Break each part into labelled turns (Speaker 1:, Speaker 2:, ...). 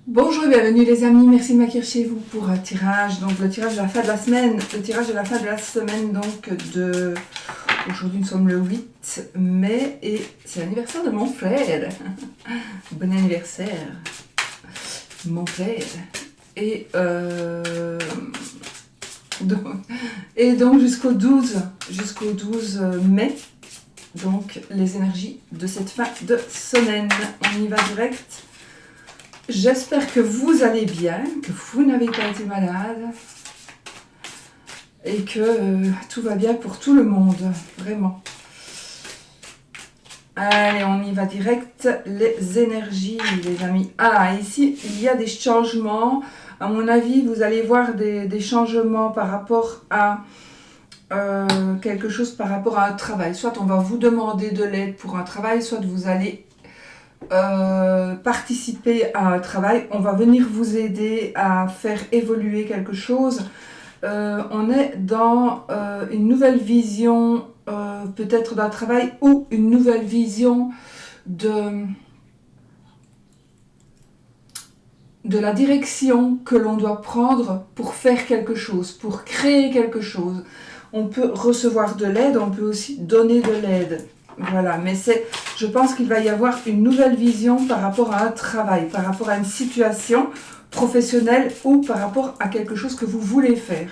Speaker 1: Bonjour et bienvenue les amis, merci de m'accueillir chez vous pour un tirage, donc le tirage de la fin de la semaine, donc de... Aujourd'hui nous sommes le 8 mai et c'est l'anniversaire de mon frère. Bon anniversaire, mon frère. Et donc jusqu'au 12 mai, donc les énergies de cette fin de semaine. On y va direct. J'espère que vous allez bien, que vous n'avez pas été malade et que tout va bien pour tout le monde, vraiment. Allez, on y va direct. Les énergies, les amis. Ah, ici, il y a des changements. À mon avis, vous allez voir des changements par rapport à quelque chose, par rapport à un travail. Soit on va vous demander de l'aide pour un travail, soit vous allez participer à un travail, on va venir vous aider à faire évoluer quelque chose. On est dans une nouvelle vision peut-être d'un travail ou une nouvelle vision de la direction que l'on doit prendre pour faire quelque chose, pour créer quelque chose. On peut recevoir de l'aide, on peut aussi donner de l'aide. Voilà, mais je pense qu'il va y avoir une nouvelle vision par rapport à un travail, par rapport à une situation professionnelle ou par rapport à quelque chose que vous voulez faire.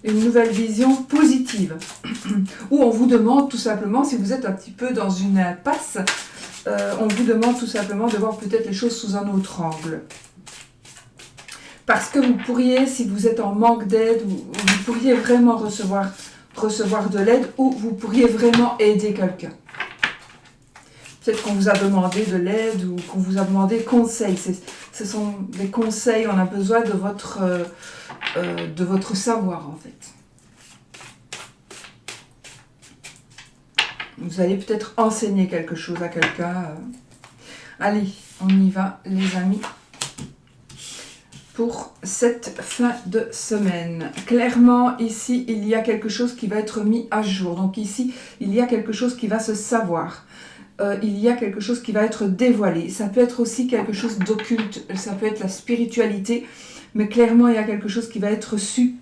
Speaker 1: Une nouvelle vision positive. Où on vous demande tout simplement, si vous êtes un petit peu dans une impasse, on vous demande tout simplement de voir peut-être les choses sous un autre angle. Parce que vous pourriez, si vous êtes en manque d'aide, vous pourriez vraiment recevoir de l'aide ou vous pourriez vraiment aider quelqu'un. Peut-être qu'on vous a demandé de l'aide ou qu'on vous a demandé conseil. Ce sont des conseils, on a besoin de votre savoir en fait. Vous allez peut-être enseigner quelque chose à quelqu'un. Allez, on y va les amis. Pour cette fin de semaine. Clairement, ici, il y a quelque chose qui va être mis à jour. Donc ici, il y a quelque chose qui va se savoir. Il y a quelque chose qui va être dévoilé. Ça peut être aussi quelque chose d'occulte, ça peut être la spiritualité, mais clairement, il y a quelque chose qui va être su,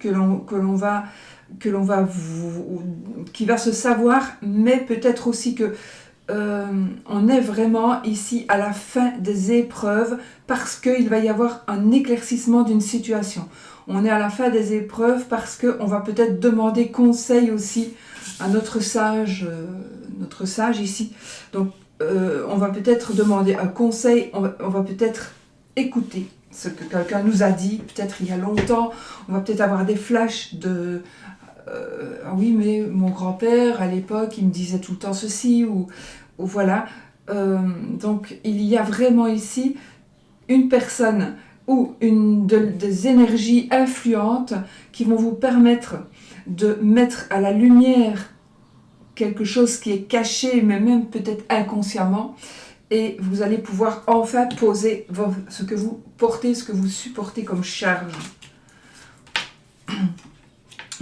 Speaker 1: qui va se savoir, mais peut-être aussi que on est vraiment ici à la fin des épreuves parce qu'il va y avoir un éclaircissement d'une situation. On est à la fin des épreuves parce qu'on va peut-être demander conseil aussi à notre sage ici. Donc on va peut-être demander un conseil, on va peut-être écouter ce que quelqu'un nous a dit, peut-être il y a longtemps, on va peut-être avoir des flashs de... ah oui, mais mon grand-père, à l'époque, il me disait tout le temps ceci, ou voilà. Donc, il y a vraiment ici une personne ou des énergies influentes qui vont vous permettre de mettre à la lumière quelque chose qui est caché, mais même peut-être inconsciemment, et vous allez pouvoir enfin poser ce que vous portez, ce que vous supportez comme charge.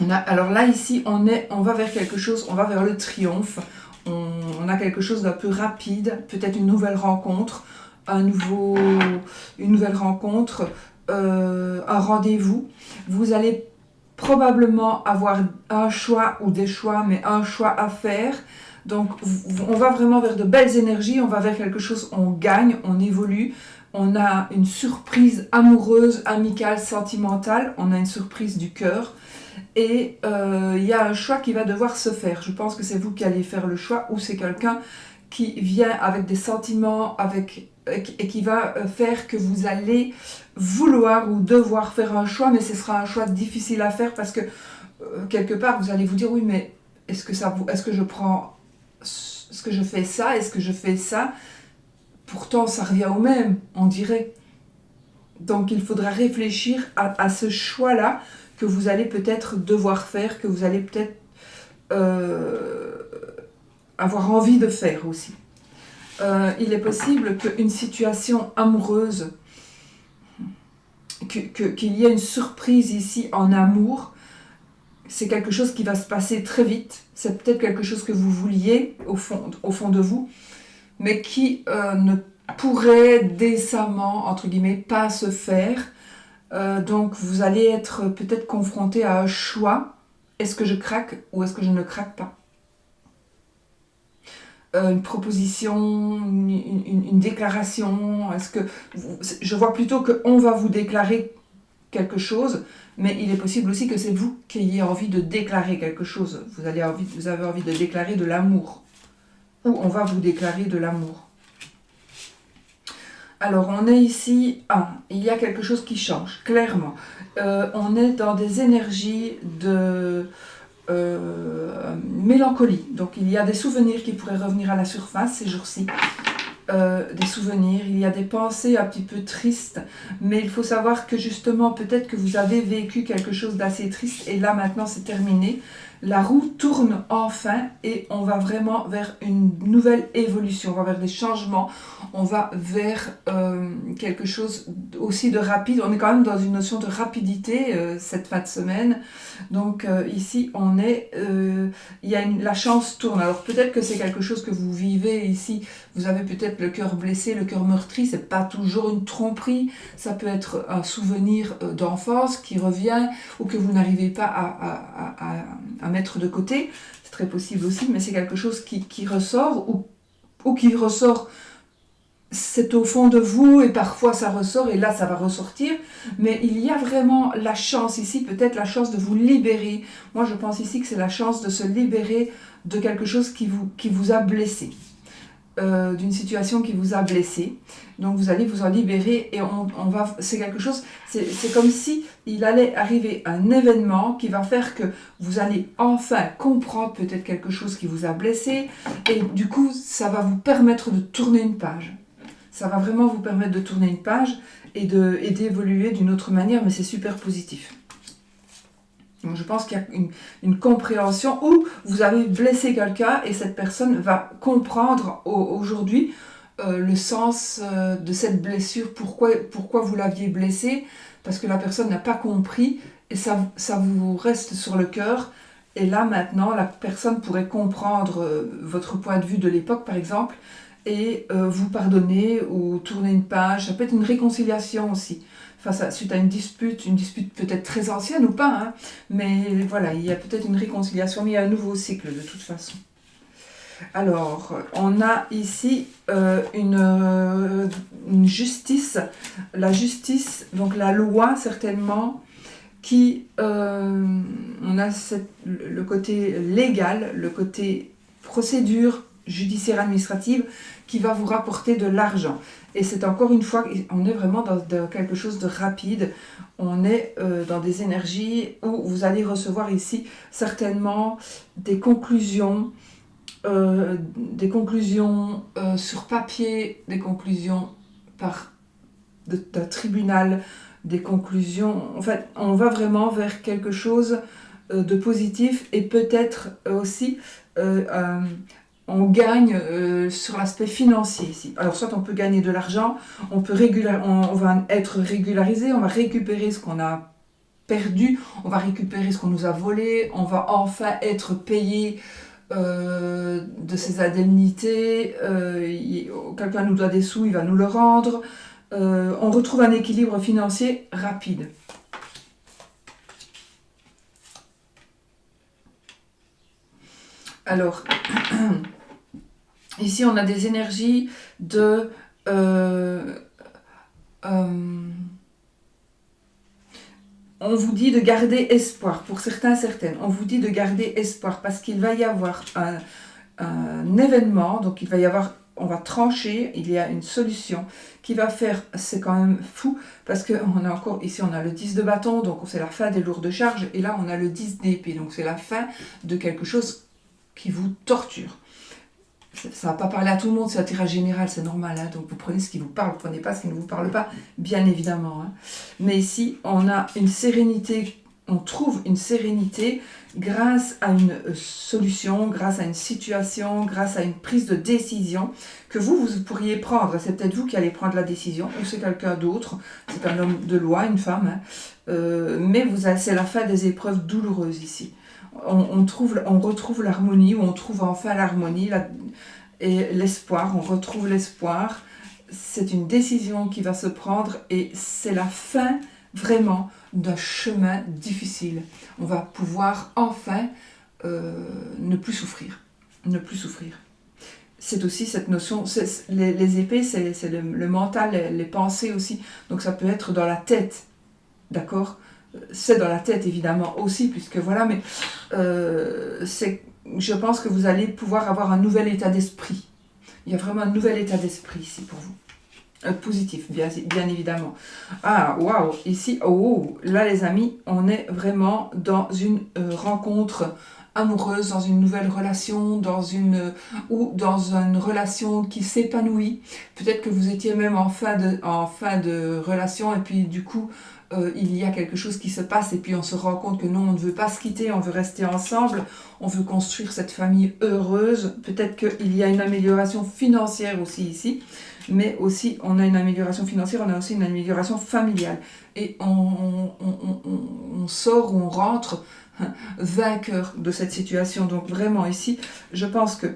Speaker 1: Alors là, ici, on va vers quelque chose, on va vers le triomphe. On a quelque chose d'un peu rapide, peut-être une nouvelle rencontre, une nouvelle rencontre, un rendez-vous. Vous allez probablement avoir un choix ou des choix, mais un choix à faire. Donc, on va vraiment vers de belles énergies, on va vers quelque chose, on gagne, on évolue. On a une surprise amoureuse, amicale, sentimentale, on a une surprise du cœur. Et il y a un choix qui va devoir se faire. Je pense que c'est vous qui allez faire le choix ou c'est quelqu'un qui vient avec des sentiments et qui va faire que vous allez vouloir ou devoir faire un choix, mais ce sera un choix difficile à faire parce que quelque part vous allez vous dire oui, mais est-ce que je fais ça, est-ce que je fais ça? Pourtant ça revient au même, on dirait. Donc il faudra réfléchir à ce choix-là que vous allez peut-être devoir faire, que vous allez peut-être avoir envie de faire aussi. Il est possible qu'une situation amoureuse, qu'il y ait une surprise ici en amour, c'est quelque chose qui va se passer très vite. C'est peut-être quelque chose que vous vouliez au fond de vous, mais qui ne pourrait décemment, entre guillemets, pas se faire. Donc vous allez être peut-être confronté à un choix. Est-ce que je craque ou est-ce que je ne craque pas? Une proposition, une déclaration. Est-ce que je vois plutôt qu'on va vous déclarer quelque chose, mais il est possible aussi que c'est vous qui ayez envie de déclarer quelque chose. Vous avez envie de déclarer de l'amour, ou on va vous déclarer de l'amour. Alors, on est ici, il y a quelque chose qui change, clairement. On est dans des énergies de mélancolie. Donc, il y a des souvenirs qui pourraient revenir à la surface ces jours-ci. Des souvenirs, il y a des pensées un petit peu tristes, mais il faut savoir que justement, peut-être que vous avez vécu quelque chose d'assez triste, et là, maintenant, c'est terminé. La roue tourne enfin et on va vraiment vers une nouvelle évolution, on va vers des changements, on va vers quelque chose aussi de rapide. On est quand même dans une notion de rapidité cette fin de semaine. Donc ici, la chance tourne. Alors peut-être que c'est quelque chose que vous vivez ici. Vous avez peut-être le cœur blessé, le cœur meurtri. C'est pas toujours une tromperie. Ça peut être un souvenir d'enfance qui revient ou que vous n'arrivez pas à mettre de côté. C'est très possible aussi, mais c'est quelque chose qui ressort ou qui ressort. C'est au fond de vous et parfois ça ressort et là ça va ressortir, mais il y a vraiment la chance ici, peut-être la chance de vous libérer. Moi je pense ici que c'est la chance de se libérer de quelque chose qui vous a blessé, d'une situation qui vous a blessé. Donc vous allez vous en libérer et c'est quelque chose, c'est comme si il allait arriver un événement qui va faire que vous allez enfin comprendre peut-être quelque chose qui vous a blessé et du coup ça va vous permettre de tourner une page. Ça va vraiment vous permettre de tourner une page et d'évoluer d'une autre manière, mais c'est super positif. Donc je pense qu'il y a une compréhension où vous avez blessé quelqu'un et cette personne va comprendre aujourd'hui le sens de cette blessure, pourquoi vous l'aviez blessé, parce que la personne n'a pas compris et ça vous reste sur le cœur. Et là maintenant, la personne pourrait comprendre votre point de vue de l'époque par exemple, et vous pardonner ou tourner une page. Ça peut être une réconciliation aussi, suite à une dispute peut-être très ancienne ou pas, hein, mais voilà, il y a peut-être une réconciliation, mais il y a un nouveau cycle de toute façon. Alors, on a ici une justice, la justice, donc la loi certainement, on a le côté légal, le côté procédure judiciaire administrative qui va vous rapporter de l'argent. Et c'est encore une fois, on est vraiment dans quelque chose de rapide, on est dans des énergies où vous allez recevoir ici certainement des conclusions sur papier, des conclusions d'un tribunal, des conclusions, en fait on va vraiment vers quelque chose de positif et peut-être aussi on gagne sur l'aspect financier ici. Alors soit on peut gagner de l'argent, on va être régularisé, on va récupérer ce qu'on a perdu, on va récupérer ce qu'on nous a volé, on va enfin être payé de ses indemnités, quelqu'un nous doit des sous, il va nous le rendre, on retrouve un équilibre financier rapide. Alors, ici on a des énergies de on vous dit de garder espoir, pour certains, certaines, on vous dit de garder espoir parce qu'il va y avoir un événement, donc il va y avoir, on va trancher, il y a une solution qui va faire, c'est quand même fou, parce qu'on a encore, ici on a le 10 de bâton, donc c'est la fin des lourdes charges, et là on a le 10 d'épée, donc c'est la fin de quelque chose qui vous torture. Ça ne va pas parler à tout le monde, c'est un tirage général, c'est normal, hein, donc vous prenez ce qui vous parle, vous ne prenez pas ce qui ne vous parle pas, bien évidemment. Hein. Mais ici, on a une sérénité, on trouve une sérénité grâce à une solution, grâce à une situation, grâce à une prise de décision que vous pourriez prendre. C'est peut-être vous qui allez prendre la décision, ou c'est quelqu'un d'autre, c'est un homme de loi, une femme, hein, mais c'est la fin des épreuves douloureuses ici. On retrouve l'harmonie, ou on trouve enfin l'harmonie et l'espoir, on retrouve l'espoir, c'est une décision qui va se prendre et c'est la fin vraiment d'un chemin difficile. On va pouvoir enfin ne plus souffrir. Ne plus souffrir. C'est aussi cette notion, les épées, c'est le mental, les pensées aussi. Donc ça peut être dans la tête, d'accord? C'est dans la tête évidemment aussi, puisque voilà, mais je pense que vous allez pouvoir avoir un nouvel état d'esprit. Il y a vraiment un nouvel état d'esprit ici pour vous. Positif, bien évidemment. Ah, waouh, ici, oh, là les amis, on est vraiment dans une rencontre amoureuse, dans une nouvelle relation, ou dans une relation qui s'épanouit. Peut-être que vous étiez même en fin de relation et puis du coup, il y a quelque chose qui se passe et puis on se rend compte que non, on ne veut pas se quitter, on veut rester ensemble, on veut construire cette famille heureuse. Peut-être qu'il y a une amélioration financière aussi ici, mais aussi on a une amélioration financière, on a aussi une amélioration familiale. Et on sort ou on rentre vainqueur de cette situation. Donc vraiment ici, je pense que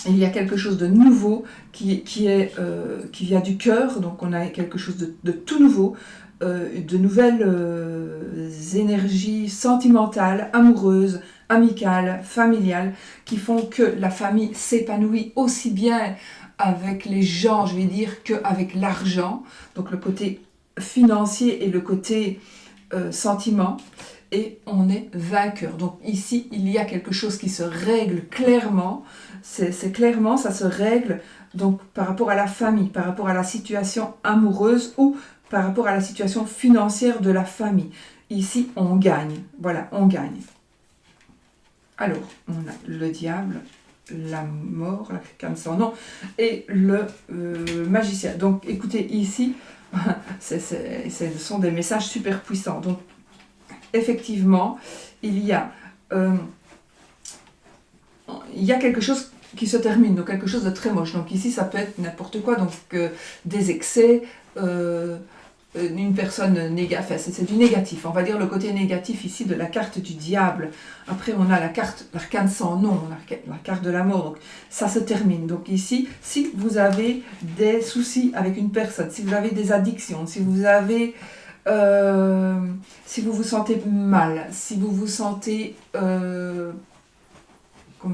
Speaker 1: il y a quelque chose de nouveau qui vient du cœur, donc on a quelque chose de tout nouveau, de nouvelles énergies sentimentales, amoureuses, amicales, familiales, qui font que la famille s'épanouit aussi bien avec les gens, je vais dire, qu'avec l'argent, donc le côté financier et le côté sentiment, et on est vainqueur. Donc ici, il y a quelque chose qui se règle clairement, c'est clairement, ça se règle donc par rapport à la famille, par rapport à la situation amoureuse ou par rapport à la situation financière de la famille. Ici, on gagne. Voilà, on gagne. Alors, on a le diable, la mort, l'arcane sans nom, et le magicien. Donc, écoutez, ici, ce sont des messages super puissants. Donc, effectivement, il y a quelque chose qui se termine, donc quelque chose de très moche. Donc ici, ça peut être n'importe quoi, donc des excès, une personne négative, enfin, c'est du négatif, on va dire le côté négatif ici de la carte du diable. Après, on a la carte, l'arcane sans nom, la carte de la mort, donc ça se termine. Donc ici, si vous avez des soucis avec une personne, si vous avez des addictions, si vous avez... si vous vous sentez mal, si vous vous sentez... comment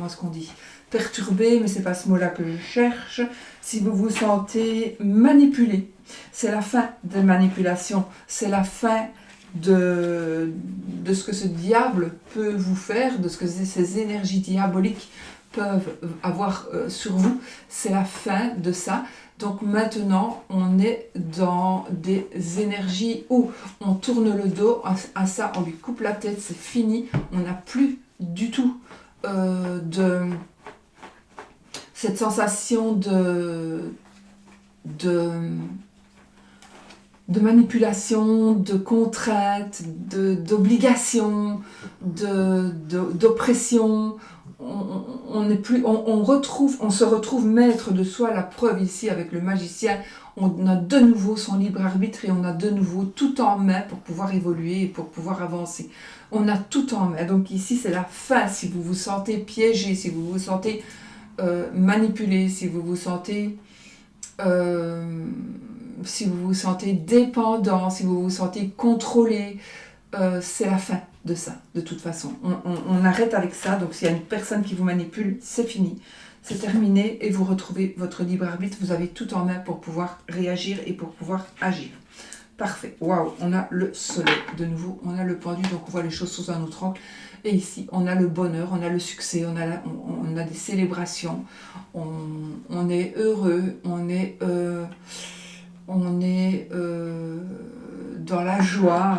Speaker 1: est-ce qu'on dit, perturbé, mais c'est pas ce mot-là que je cherche. Si vous vous sentez manipulé, c'est la fin des manipulations, c'est la fin de ce que ce diable peut vous faire, de ce que ces énergies diaboliques peuvent avoir sur vous. C'est la fin de ça. Donc maintenant, on est dans des énergies où on tourne le dos à ça, on lui coupe la tête, c'est fini, on n'a plus du tout de cette sensation de manipulation, de contrainte, d'obligation, d'oppression. On se retrouve maître de soi. La preuve ici avec le magicien, on a de nouveau son libre arbitre et on a de nouveau tout en main pour pouvoir évoluer et pour pouvoir avancer. On a tout en main. Donc ici, c'est la fin. Si vous vous sentez piégé, si vous vous sentez manipulé, si vous vous sentez dépendant, si vous vous sentez contrôlé, c'est la fin de ça, de toute façon. On arrête avec ça. Donc s'il y a une personne qui vous manipule, c'est fini. C'est terminé et vous retrouvez votre libre arbitre. Vous avez tout en main pour pouvoir réagir et pour pouvoir agir. Parfait. Waouh, on a le soleil de nouveau, on a le pendu, donc on voit les choses sous un autre angle. Et ici, on a le bonheur, on a le succès, on a des célébrations, on est heureux, on est dans la joie.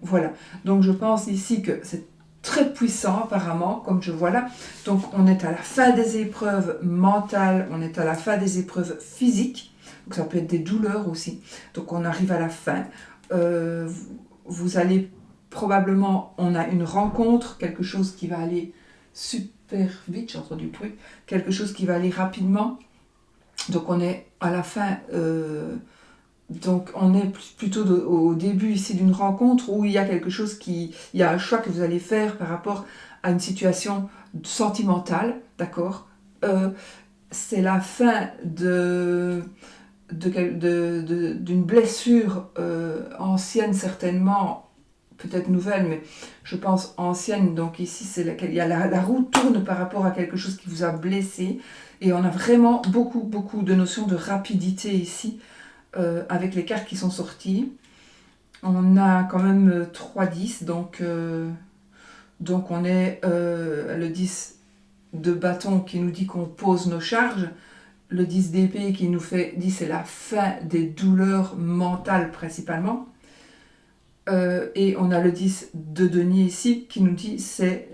Speaker 1: Voilà. Donc je pense ici que c'est très puissant apparemment, comme je vois là. Donc on est à la fin des épreuves mentales, on est à la fin des épreuves physiques. Donc ça peut être des douleurs aussi. Donc on arrive à la fin. Vous allez probablement, on a une rencontre, quelque chose qui va aller super vite, j'ai entendu le truc, quelque chose qui va aller rapidement. Donc on est à la fin, donc on est plutôt au début ici d'une rencontre où il y a quelque chose il y a un choix que vous allez faire par rapport à une situation sentimentale, d'accord c'est la fin d'une blessure ancienne certainement, peut-être nouvelle, mais je pense ancienne. Donc ici, il y a la roue tourne par rapport à quelque chose qui vous a blessé. Et on a vraiment beaucoup, beaucoup de notions de rapidité ici, avec les cartes qui sont sorties. On a quand même 3 10, donc on est le 10 de bâton qui nous dit qu'on pose nos charges, le 10 d'épée qui nous dit c'est la fin des douleurs mentales principalement, et on a le 10 de denier ici qui nous dit c'est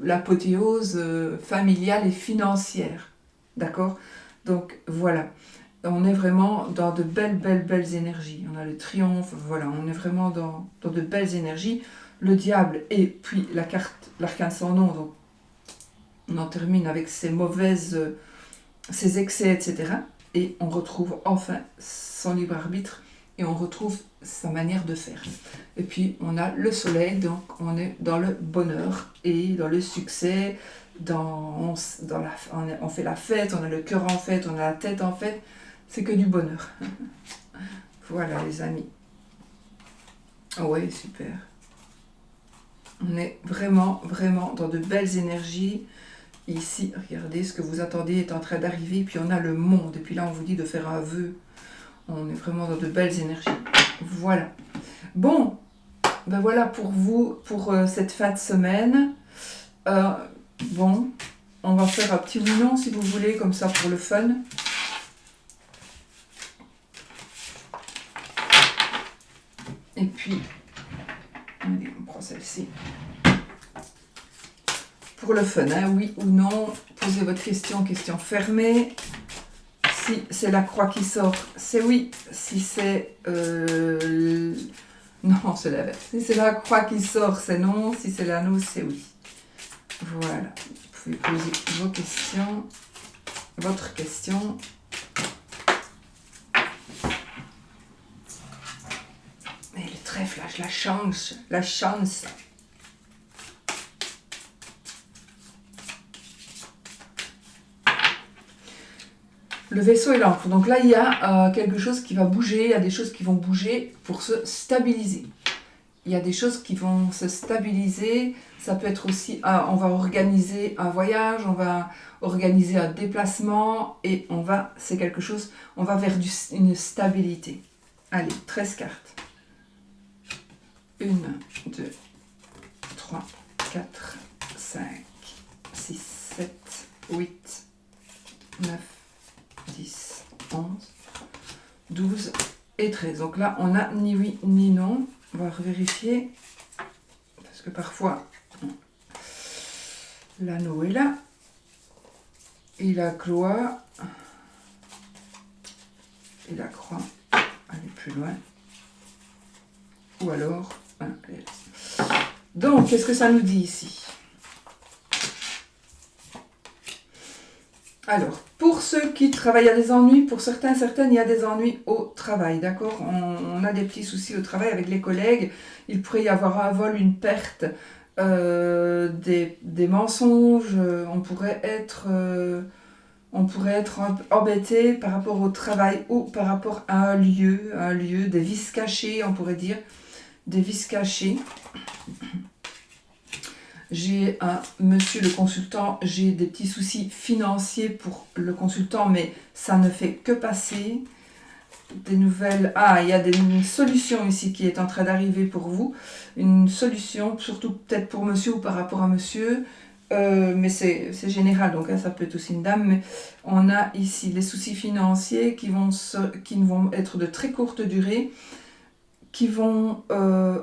Speaker 1: l'apothéose familiale et financière, d'accord? Donc voilà, on est vraiment dans de belles, belles, belles énergies. On a le triomphe, voilà, on est vraiment dans de belles énergies. Le diable et puis la carte, l'arcane sans nom, donc on en termine avec ses excès, etc. Et on retrouve enfin son libre arbitre et on retrouve sa manière de faire. Et puis on a le soleil, donc on est dans le bonheur et dans le succès, on fait la fête, on a le cœur en fête, on a la tête en fête, c'est que du bonheur. Voilà les amis. Ouais, super. On est vraiment, vraiment dans de belles énergies. Ici, regardez, ce que vous attendez est en train d'arriver. Puis on a le monde. Et puis là, on vous dit de faire un vœu. On est vraiment dans de belles énergies. Voilà. Bon, ben voilà pour vous, pour cette fin de semaine. Bon, on va faire un petit oui non si vous voulez, comme ça pour le fun. Et puis, allez, on prend celle-ci. Pour le fun, hein, oui ou non, posez votre question fermée. Si c'est la croix qui sort, c'est oui. Si c'est... non, c'est l'inverse. Si c'est la croix qui sort, c'est non. Si c'est l'anneau, c'est oui. Voilà. Vous pouvez poser vos questions. Votre question. Et le trèfle, là, la chance. La chance. Le vaisseau et l'encre. Donc là, il y a quelque chose qui va bouger, il y a des choses qui vont bouger pour se stabiliser. Il y a des choses qui vont se stabiliser. Ça peut être aussi, on va organiser un voyage, on va organiser un déplacement et c'est quelque chose, on va vers une stabilité. Allez, 13 cartes. 1, 2, 3, 4, 5, 6, 7, 8, 9, 10, 11, 12 et 13. Donc là, on a ni oui ni non. On va vérifier. Parce que parfois, l'anneau est là. Et la croix. Et la croix. Elle est plus loin. Ou alors... Donc, qu'est-ce que ça nous dit ici? Alors, pour ceux qui travaillent à des ennuis, pour certaines, il y a des ennuis au travail, d'accord? On a des petits soucis au travail avec les collègues. Il pourrait y avoir un vol, une perte, des mensonges. On pourrait être embêté par rapport au travail ou par rapport à un lieu, des vices cachés, on pourrait dire, des vices cachés. J'ai un monsieur le consultant, j'ai des petits soucis financiers pour le consultant, mais ça ne fait que passer. Des nouvelles... il y a une solution ici qui est en train d'arriver pour vous. Une solution, surtout peut-être pour monsieur ou par rapport à monsieur. Mais c'est général, donc ça peut être aussi une dame. Mais on a ici les soucis financiers qui vont être de très courte durée, qui vont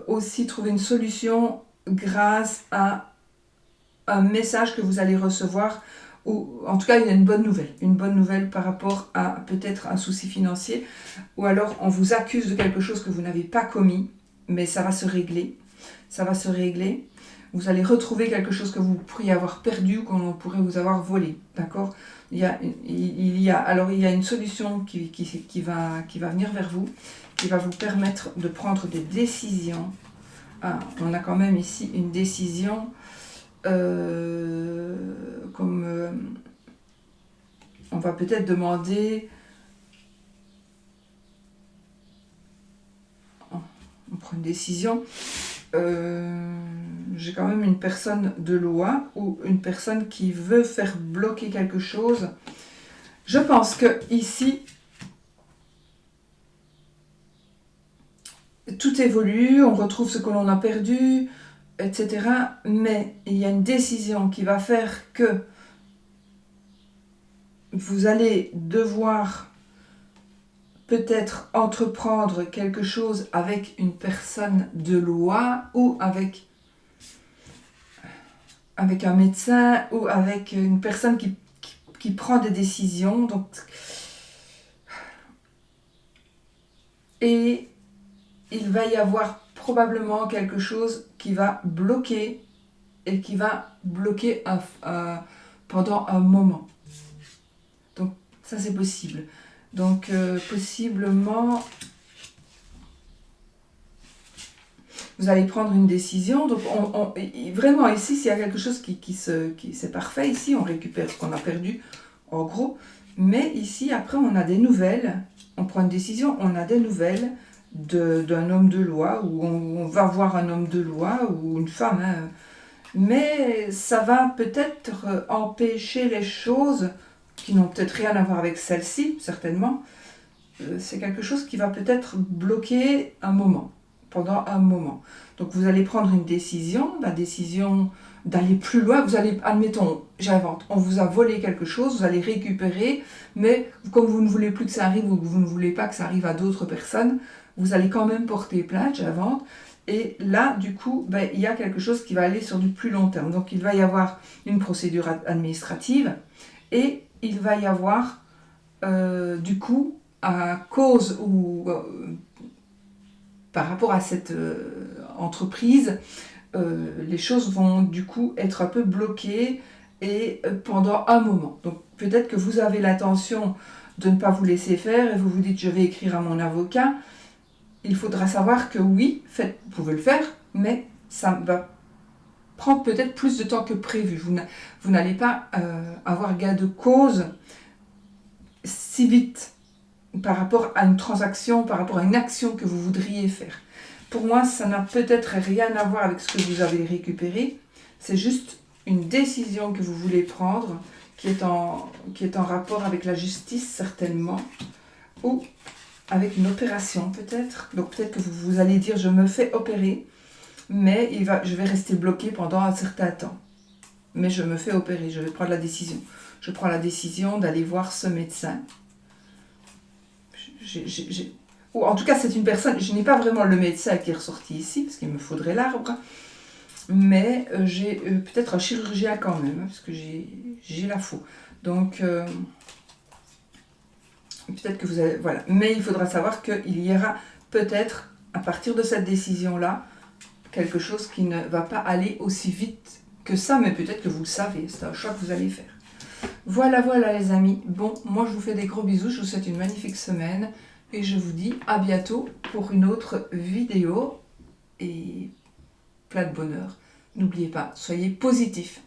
Speaker 1: aussi trouver une solution grâce à un message que vous allez recevoir, ou en tout cas il y a une bonne nouvelle par rapport à peut-être un souci financier, ou alors on vous accuse de quelque chose que vous n'avez pas commis, mais ça va se régler, vous allez retrouver quelque chose que vous pourriez avoir perdu ou qu'on pourrait vous avoir volé, d'accord? Il y a une solution qui va venir vers vous, qui va vous permettre de prendre des décisions. On a quand même ici une décision comme on va peut-être demander... On prend une décision. J'ai quand même une personne de loi ou une personne qui veut faire bloquer quelque chose. Je pense que ici, tout évolue, on retrouve ce que l'on a perdu, etc. Mais il y a une décision qui va faire que vous allez devoir peut-être entreprendre quelque chose avec une personne de loi ou avec un médecin ou avec une personne qui prend des décisions. Donc, et il va y avoir probablement quelque chose qui va bloquer et qui va bloquer pendant un moment. Donc ça c'est possible. Donc possiblement vous allez prendre une décision. Donc vraiment ici s'il y a quelque chose c'est parfait, ici on récupère ce qu'on a perdu en gros. Mais ici après on a des nouvelles, on prend une décision, on a des nouvelles d'un homme de loi, ou on va voir un homme de loi ou une femme, hein. Mais ça va peut-être empêcher les choses qui n'ont peut-être rien à voir avec celle-ci, certainement. C'est quelque chose qui va peut-être bloquer un moment, pendant un moment. Donc vous allez prendre une décision, la décision d'aller plus loin. Vous allez, admettons, j'invente, on vous a volé quelque chose, vous allez récupérer, mais comme vous ne voulez plus que ça arrive ou que vous ne voulez pas que ça arrive à d'autres personnes, vous allez quand même porter plainte, j'invente. Et là, du coup, il y a quelque chose qui va aller sur du plus long terme. Donc, il va y avoir une procédure administrative et il va y avoir, du coup, à cause ou par rapport à cette entreprise, les choses vont du coup être un peu bloquées et pendant un moment. Donc, peut-être que vous avez l'intention de ne pas vous laisser faire et vous vous dites, je vais écrire à mon avocat. Il faudra savoir que oui, vous pouvez le faire, mais ça va prendre peut-être plus de temps que prévu. Vous n'allez pas avoir gain de cause si vite par rapport à une transaction, par rapport à une action que vous voudriez faire. Pour moi, ça n'a peut-être rien à voir avec ce que vous avez récupéré. C'est juste une décision que vous voulez prendre qui est en rapport avec la justice certainement, ou avec une opération peut-être. Donc peut-être que vous allez dire je me fais opérer, mais je vais rester bloqué pendant un certain temps. Mais je me fais opérer, je vais prendre la décision. Je prends la décision d'aller voir ce médecin. Ou en tout cas c'est une personne, je n'ai pas vraiment le médecin qui est ressorti ici, parce qu'il me faudrait l'arbre, mais j'ai peut-être un chirurgien quand même, parce que j'ai la faux. Donc... peut-être que vous allez... Voilà. Mais il faudra savoir qu'il y aura peut-être, à partir de cette décision-là, quelque chose qui ne va pas aller aussi vite que ça, mais peut-être que vous le savez. C'est un choix que vous allez faire. Voilà, voilà les amis. Bon, moi je vous fais des gros bisous. Je vous souhaite une magnifique semaine. Et je vous dis à bientôt pour une autre vidéo. Et plein de bonheur. N'oubliez pas, soyez positifs.